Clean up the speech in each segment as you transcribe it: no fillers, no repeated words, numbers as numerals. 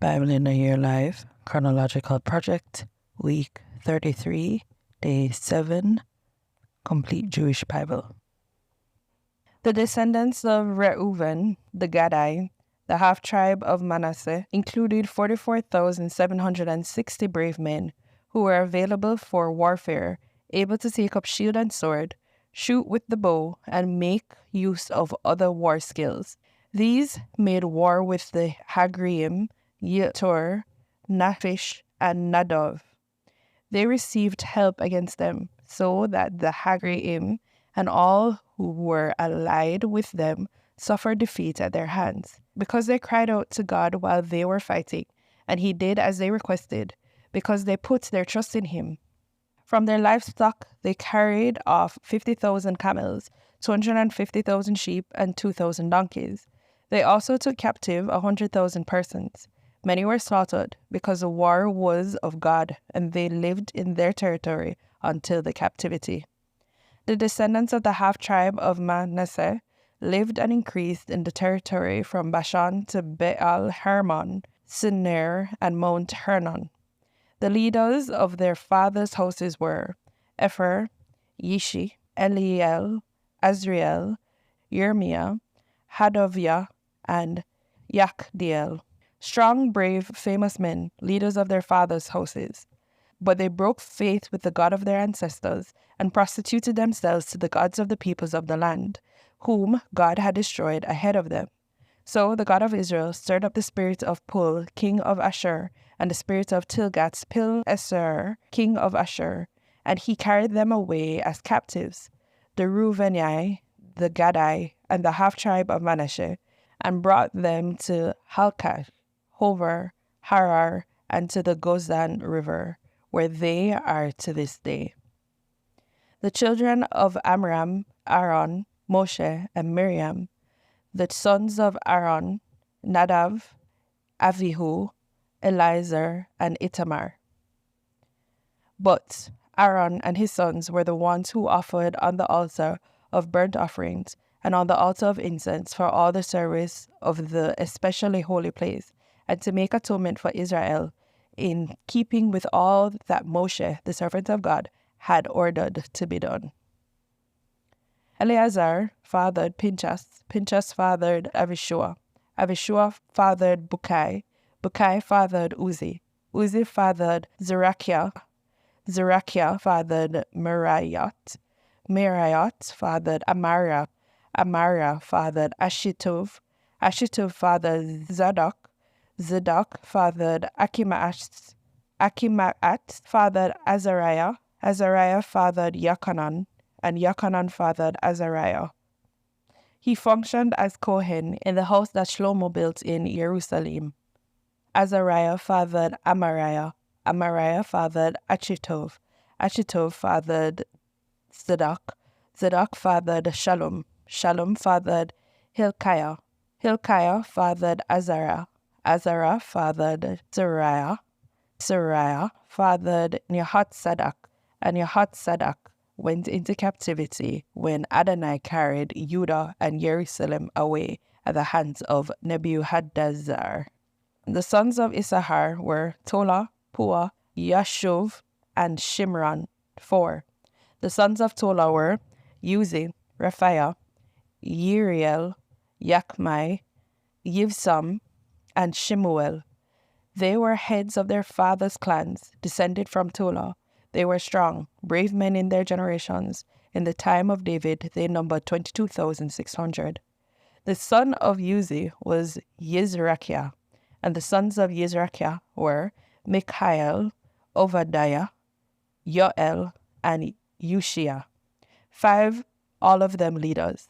Bible in a Year Live, Chronological Project, Week 33, Day 7, Complete Jewish Bible. The descendants of Reuven, the Gadai, the half-tribe of Manasseh, included 44,760 brave men who were available for warfare, able to take up shield and sword, shoot with the bow, and make use of other war skills. These made war with the Hagriim, Yetur, Naphish, and Nadav. They received help against them, so that the Hagriim and all who were allied with them suffered defeat at their hands, because they cried out to God while they were fighting, and he did as they requested, because they put their trust in him. From their livestock they carried off 50,000 camels, 250,000 sheep, and 2,000 donkeys. They also took captive 100,000 persons. Many were slaughtered, because the war was of God, and they lived in their territory until the captivity. The descendants of the half-tribe of Manasseh lived and increased in the territory from Bashan to Baal Hermon, Sinir, and Mount Hernon. The leaders of their fathers' houses were Epher, Yishi, Eliel, Azriel, Yirmiah, Hadoviah, and Yakdiel. Strong, brave, famous men, leaders of their fathers' houses. But they broke faith with the God of their ancestors and prostituted themselves to the gods of the peoples of the land, whom God had destroyed ahead of them. So the God of Israel stirred up the spirit of Pul, king of Ashur, and the spirit of Tilgath-Pileser, king of Ashur, and he carried them away as captives, the Reuvenai, the Gadai, and the half-tribe of Manasseh, and brought them to Halkash, Hover, Harar, and to the Gozan River, where they are to this day. The children of Amram, Aaron, Moshe, and Miriam, the sons of Aaron, Nadav, Avihu, Eleazar, and Itamar. But Aaron and his sons were the ones who offered on the altar of burnt offerings and on the altar of incense for all the service of the especially holy place, and to make atonement for Israel, in keeping with all that Moshe, the servant of God, had ordered to be done. Eleazar fathered Pinchas, Pinchas fathered Avishua, Avishua fathered Bukai, Bukai fathered Uzi, Uzi fathered Zerachiah, Zerachiah fathered Meraiot, Meraiot fathered Amariah, Amariah fathered Ashitov, Ashitov fathered Zadok, Zadok fathered Achimaas, Achimaat fathered Azariah, Azariah fathered Yachanan, and Yachanan fathered Azariah. He functioned as Kohen in the house that Shlomo built in Jerusalem. Azariah fathered Amariah, Amariah fathered Achitov, Achitov fathered Zadok, Zadok fathered Shalom, Shalom fathered Hilkiah, Hilkiah fathered Azariah, Azariah fathered Zariah, Zariah fathered Nehatzadok, and Nehatzadok went into captivity when Adonai carried Judah and Jerusalem away at the hands of Nebuchadnezzar. The sons of Issachar were Tola, Pua, Yashuv, and Shimron, 4. The sons of Tola were Uzi, Raphiah, Yiriel, Yakmai, Yivsam, and Shemuel. They were heads of their fathers' clans, descended from Tola. They were strong, brave men in their generations. In the time of David, they numbered 22,600. The son of Uzi was Yizrachiah, and the sons of Yizrachiah were Mikhael, Obadiah, Yoel, and Ushia. 5, all of them leaders.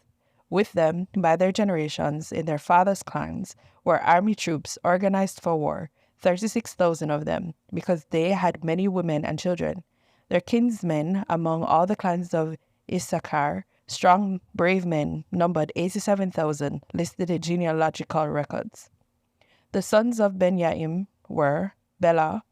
With them, by their generations, in their fathers' clans, were army troops organized for war, 36,000 of them, because they had many women and children. Their kinsmen among all the clans of Issachar, strong, brave men, numbered 87,000, listed in genealogical records. The sons of Benyaim were Bela,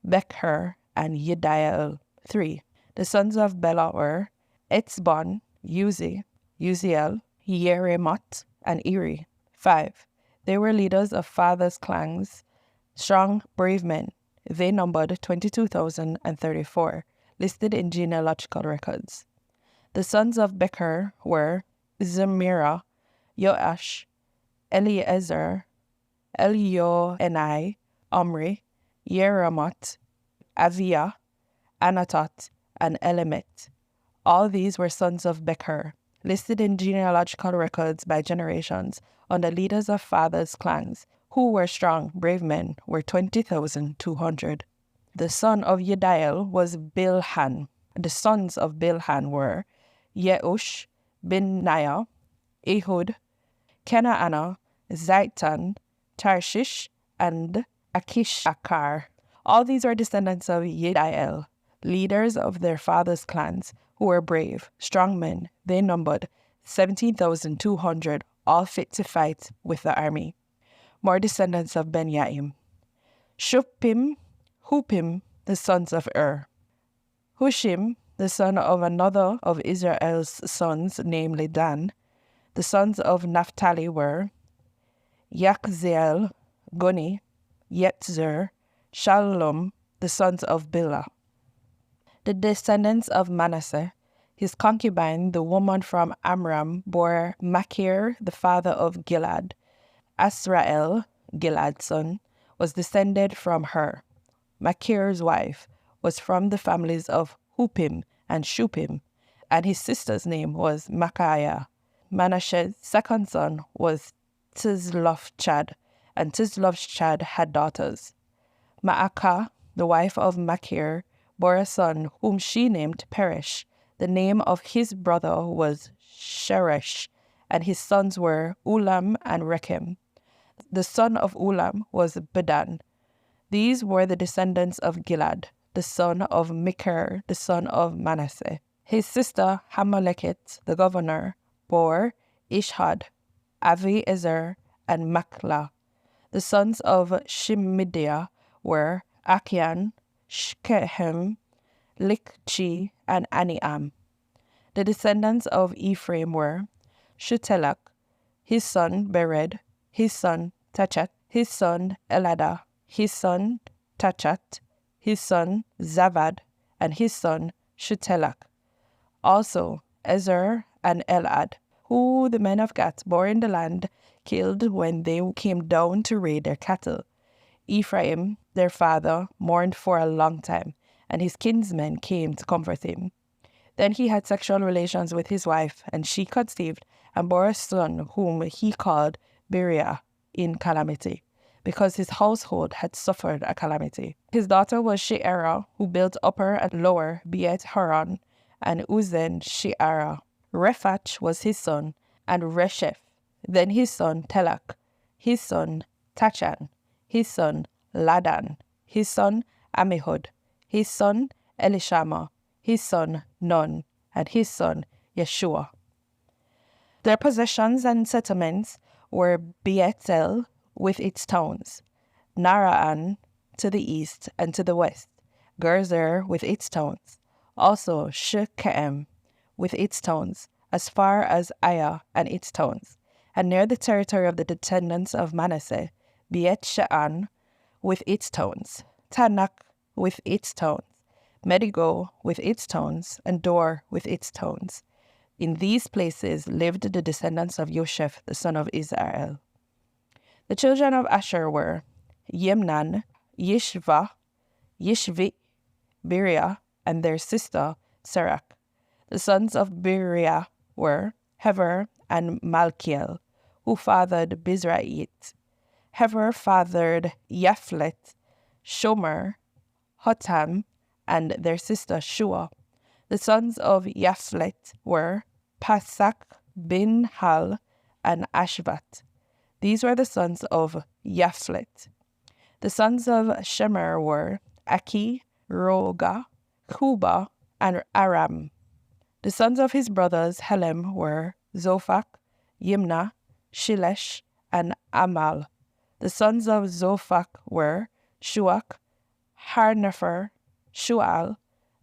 Becher, and Yediael, 3. The sons of Bela were Etzbon, Uzi, Uziel, Yeremot, and Eri, 5. They were leaders of fathers' clans, Strong, brave men. They numbered 22,034, listed in genealogical records. The sons of Becher were Zemira, Joash, Eliezer, Elioenai, Omri, Yeramot, Avia, Anatot, and Elimet. All these were sons of Becher, listed in genealogical records by generations under leaders of fathers' clans, who were strong, brave men, were 20,200. The son of Yediael was Bilhan. The sons of Bilhan were Yeush, Benaiah, Ehud, Kenaanah, Zaitan, Tarshish, and Akishakar. All these were descendants of Yediael, leaders of their fathers' clans, who were brave, strong men. They numbered 17,200, all fit to fight with the army. More descendants of Benyaim. Shuppim, Hupim, the sons of Hushim, the son of another of Israel's sons, namely Dan. The sons of Naphtali were Yakzeel, Guni, Yetzer, Shalom, the sons of Bilhah. The descendants of Manasseh, his concubine, the woman from Amram, bore Machir, the father of Gilad. Asrael, Gilad's son, was descended from her. Machir's wife was from the families of Hupim and Shupim, and his sister's name was Micaiah. Manasseh's second son was Tizlophchad, and Tizlophchad had daughters. Maacah, the wife of Machir, bore a son whom she named Peresh. The name of his brother was Sheresh, and his sons were Ulam and Rechem. The son of Ulam was Bedan. These were the descendants of Gilad, the son of Machir, the son of Manasseh. His sister Hamaleketh, the governor, bore Ishhad, Aviezer, and Maklah. The sons of Shemidiah were Akian, Shechem, Likchi, and Aniam. The descendants of Ephraim were Shutelach, his son Bered, his son Tachat, his son Elada, his son Tachat, his son Zavad, and his son Shutelach. Also Ezer and Elad, who the men of Gath bore in the land, killed when they came down to raid their cattle. Ephraim, their father, mourned for a long time, and his kinsmen came to comfort him. Then he had sexual relations with his wife, and she conceived and bore a son whom he called Beriah in calamity, because his household had suffered a calamity. His daughter was Sheerah, who built upper and lower Beit Horon, and Uzen Sheerah. Rephach was his son, and Resheph. Then his son Telach, his son Tachan, his son Ladan, his son Amihud, his son Elishama, his son Nun, and his son Yeshua. Their possessions and settlements were Beetel with its towns, Naraan to the east and to the west, Gerzer with its towns, also Shechem with its towns, as far as Aya and its towns, and near the territory of the descendants of Manasseh, Beit Shean with its towns, Tanakh with its towns, Medigo with its towns, and Dor with its towns. In these places lived the descendants of Yosheph, the son of Israel. The children of Asher were Yemnan, Yishva, Yishvi, Beriah, and their sister Serach. The sons of Beriah were Hever and Malkiel, who fathered Bizraite. Hever fathered Yaphlet, Shomer, Hotam, and their sister Shua. The sons of Yaphlet were Pasak, Bin-Hal, and Ashvat. These were the sons of Yaphlet. The sons of Shemer were Aki, Roga, Huba, and Aram. The sons of his brothers Helem were Zophach, Yimna, Shilesh, and Amal. The sons of Zophach were Shuach, Harnefer, Shual,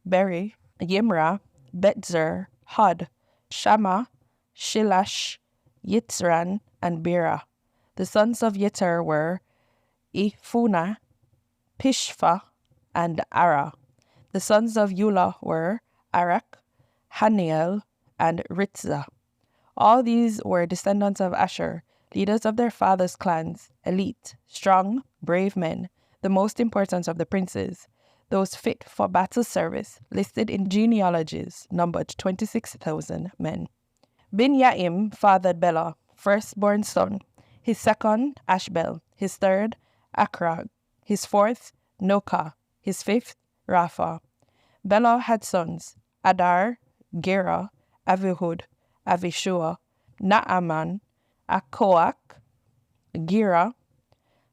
Beri, Yimra, Betzer, Hod, Shama, Shilash, Yitzran, and Bera. The sons of Yeter were Ifuna, Pishfa, and Ara. The sons of Eula were Arak, Haniel, and Ritzah. All these were descendants of Asher, leaders of their fathers' clans, elite, strong, brave men, the most important of the princes. Those fit for battle service, listed in genealogies, numbered 26,000 men. Binyaim fathered Bela, firstborn son, his second, Ashbel, his third, Akrag, his fourth, Noka, his fifth, Rapha. Bela had sons, Adar, Gera, Avihud, Avishua, Naaman, Akoak, Gira,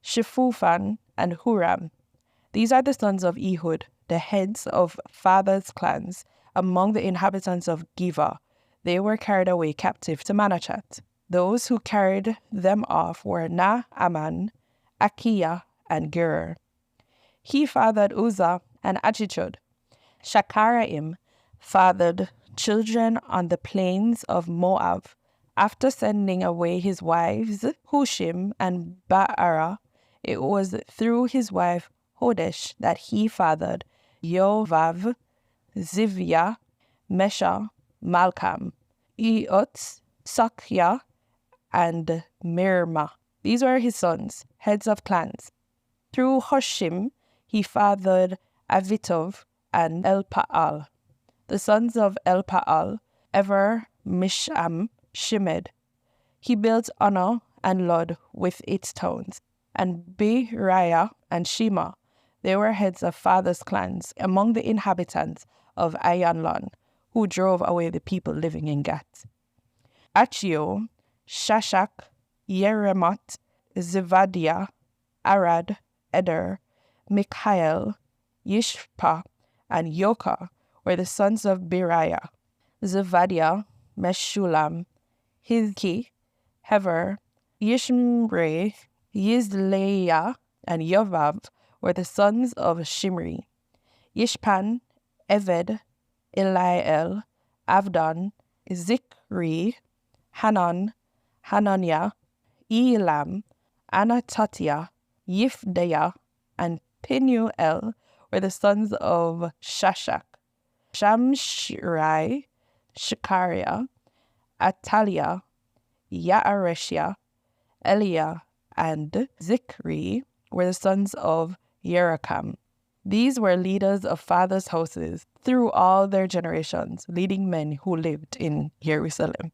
Shefufan, and Huram. These are the sons of Ehud, the heads of fathers' clans, among the inhabitants of Giva. They were carried away captive to Manachat. Those who carried them off were Naaman, Akiah, and Gerer. He fathered Uzzah and Achichud. Shakaraim fathered children on the plains of Moab. After sending away his wives, Hushim and Baara, it was through his wife Hodesh that he fathered Yovav, Zivia, Mesha, Malcham, Eot, Sakya, and Mirma. These were his sons, heads of clans. Through Hushim, he fathered Avitov and Elpaal. The sons of Elpaal, Ever, Misham, Shemed. He built Ono and Lod with its towns, and Beriah and Shema. They were heads of fathers' clans among the inhabitants of Ayanlon, who drove away the people living in Gath. Achio, Shashak, Yeremot, Zevadiah, Arad, Eder, Mikhael, Yishpa, and Yoka were the sons of Beriah. Zevadiah, Meshulam, Hizki, Hever, Yishmre, Yizleah, and Yovav were the sons of Shimri. Yishpan, Eved, Eliel, Avdon, Zikri, Hanan, Hananiah, Elam, Anatotia, Yifdeah, and Pinuel were the sons of Shashak. Shamshirai, Shekariah, Atalia, Yaareshia, Eliah, and Zikri were the sons of Yerakam. These were leaders of fathers' houses through all their generations, leading men who lived in Jerusalem.